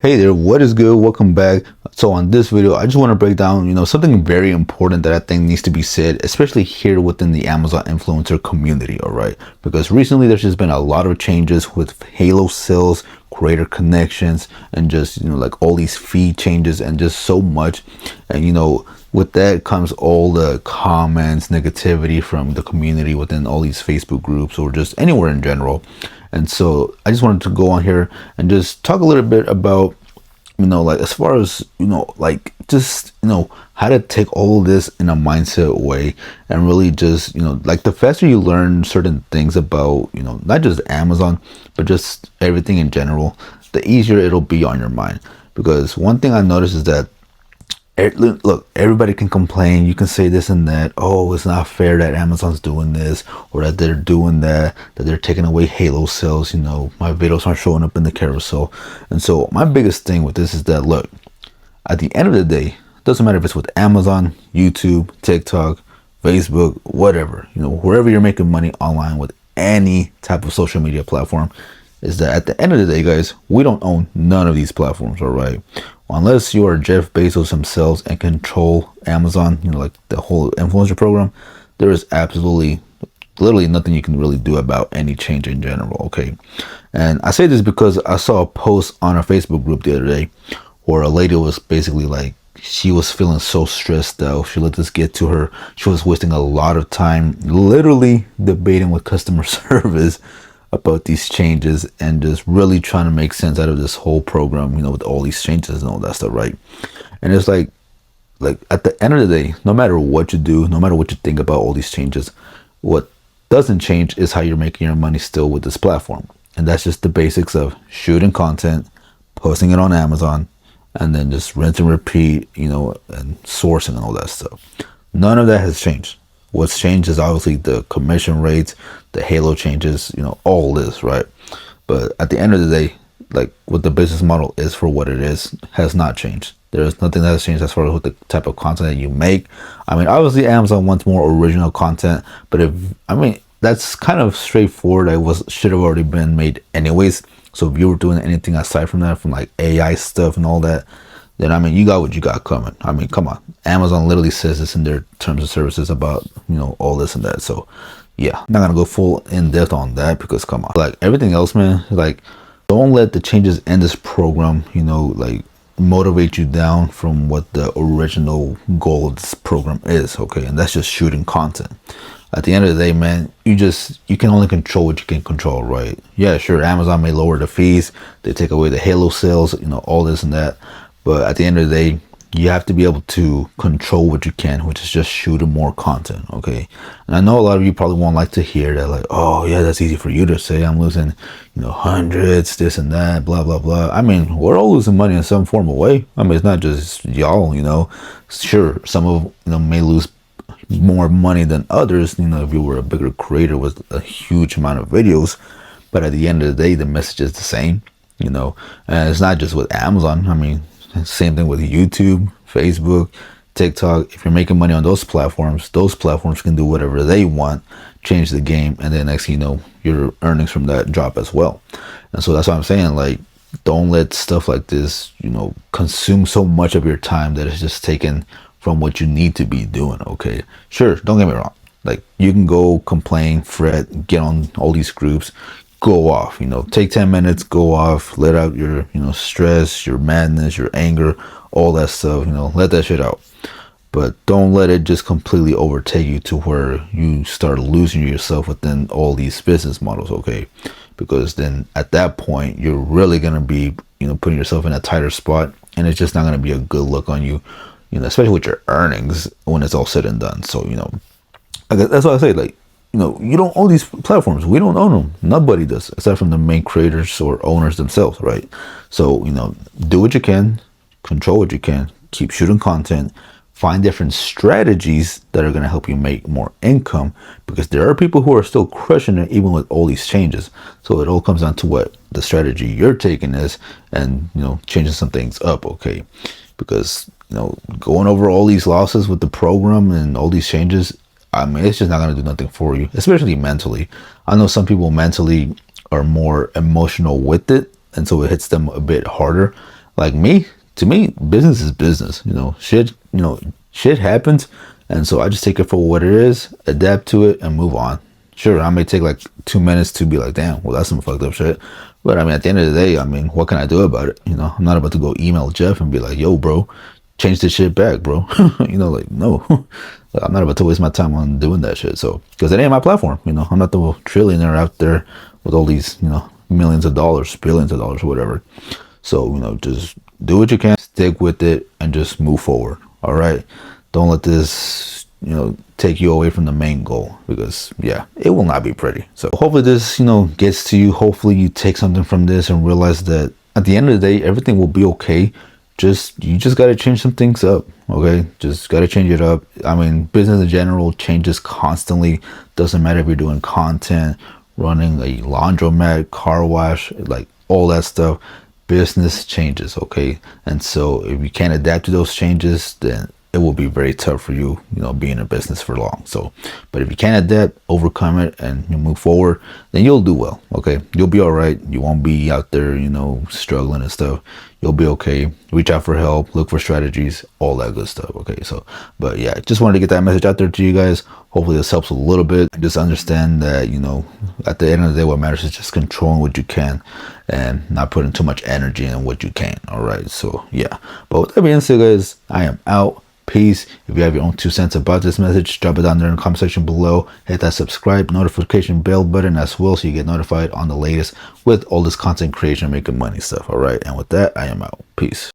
Hey there, what is good? Welcome back. So on this video, I just want to break down, something very important that I think needs to be said, especially here within the Amazon influencer community, all right? Because recently there's just been a lot of changes with Halo sales, creator connections, and just, like all these fee changes and just so much. And, with that comes all the comments, negativity from the community within all these Facebook groups or just anywhere in general. And so I just wanted to go on here and just talk a little bit about, like as far as, like just, how to take all of this in a mindset way and really just, like the faster you learn certain things about, not just Amazon, but just everything in general, the easier it'll be on your mind. Because one thing I noticed is that look, everybody can complain. You can say this and that. Oh, it's not fair that Amazon's doing this or that they're doing that they're taking away Halo sales. My videos aren't showing up in the carousel. And so my biggest thing with this is that, look, at the end of the day, it doesn't matter if it's with Amazon, YouTube, TikTok, Facebook, whatever, wherever you're making money online with any type of social media platform, is that at the end of the day, guys, we don't own none of these platforms, all right? Unless you are Jeff Bezos himself and control Amazon, like the whole influencer program, there is absolutely, literally nothing you can really do about any change in general, okay? And I say this because I saw a post on a Facebook group the other day where a lady was basically like, she was feeling so stressed out. She let this get to her. She was wasting a lot of time literally debating with customer service about these changes and just really trying to make sense out of this whole program, with all these changes and all that stuff, right? And it's like at the end of the day, no matter what you do, no matter what you think about all these changes, what doesn't change is how you're making your money still with this platform. And that's just the basics of shooting content, posting it on Amazon, and then just rinse and repeat, and sourcing and all that stuff. None of that has changed. What's changed is obviously the commission rates, the Halo changes, all this, right? But at the end of the day, like what the business model is for what it is has not changed. There's nothing that has changed as far as what the type of content that you make. I mean, obviously Amazon wants more original content, but that's kind of straightforward. Should have already been made anyways. So if you were doing anything aside from that, from like AI stuff and all that, then you got what you got coming. Come on. Amazon literally says this in their terms of services about, all this and that. So yeah, I'm not gonna go full in depth on that because come on. Like everything else, man, like don't let the changes in this program, like motivate you down from what the original goal of this program is, okay? And that's just shooting content. At the end of the day, man, you can only control what you can control, right? Yeah, sure, Amazon may lower the fees, they take away the Halo sales, all this and that. But at the end of the day, you have to be able to control what you can, which is just shooting more content, okay? And I know a lot of you probably won't like to hear that, like, oh yeah, that's easy for you to say. I'm losing, hundreds, this and that, blah, blah, blah. We're all losing money in some form of way. It's not just y'all, Sure, some of, may lose more money than others, if you were a bigger creator with a huge amount of videos. But at the end of the day, the message is the same, and it's not just with Amazon. Same thing with YouTube, Facebook, TikTok. If you're making money on those platforms can do whatever they want, change the game, and then next thing you know, your earnings from that drop as well. And so that's why I'm saying, like, don't let stuff like this, consume so much of your time that it's just taken from what you need to be doing, okay? Sure, don't get me wrong. Like, you can go complain, fret, get on all these groups, go off, take 10 minutes, go off, let out your, stress, your madness, your anger, all that stuff, let that shit out. But don't let it just completely overtake you to where you start losing yourself within all these business models, okay? Because then at that point, you're really going to be, putting yourself in a tighter spot, and it's just not going to be a good look on you, especially with your earnings when it's all said and done. So, that's why I say, like, you don't own these platforms. We don't own them. Nobody does, except from the main creators or owners themselves, right? So, do what you can, control what you can, keep shooting content, find different strategies that are going to help you make more income, because there are people who are still crushing it even with all these changes. So it all comes down to what the strategy you're taking is, and, changing some things up, okay? Because, going over all these losses with the program and all these changes, it's just not going to do nothing for you, especially mentally. I know some people mentally are more emotional with it, and so it hits them a bit harder. like me, to me, business is business. Shit happens, and so I just take it for what it is, adapt to it, and move on. Sure, I may take like 2 minutes to be like, damn, well, that's some fucked up shit. But I mean, at the end of the day, I mean, what can I do about it? I'm not about to go email Jeff and be like, yo, bro, change this shit back, bro. Like, no. I'm not about to waste my time on doing that shit. So, because it ain't my platform, I'm not the trillionaire out there with all these, millions of dollars, billions of dollars, whatever. So, just do what you can, stick with it, and just move forward. All right. Don't let this, take you away from the main goal, because yeah, it will not be pretty. So hopefully this, gets to you. Hopefully you take something from this and realize that at the end of the day, everything will be okay. You just got to change some things up. Okay. Just got to change it up. I mean, business in general changes constantly. Doesn't matter if you're doing content, running a laundromat, car wash, like all that stuff. Business changes, okay? And so if you can't adapt to those changes, then it will be very tough for you, being in business for long. So, but if you can adapt, overcome it, and you move forward, then you'll do well, okay? You'll be all right. You won't be out there, struggling and stuff. You'll be okay. Reach out for help, look for strategies, all that good stuff, okay? So, but yeah, just wanted to get that message out there to you guys. Hopefully this helps a little bit. Just understand that, at the end of the day, what matters is just controlling what you can and not putting too much energy in what you can, all right? So, yeah. But with that being said, guys, I am out. Peace. If you have your own 2 cents about this message, drop it down there in the comment section below. Hit that subscribe, notification bell button as well, so you get notified on the latest with all this content creation, making money stuff. All right. And with that, I am out. Peace.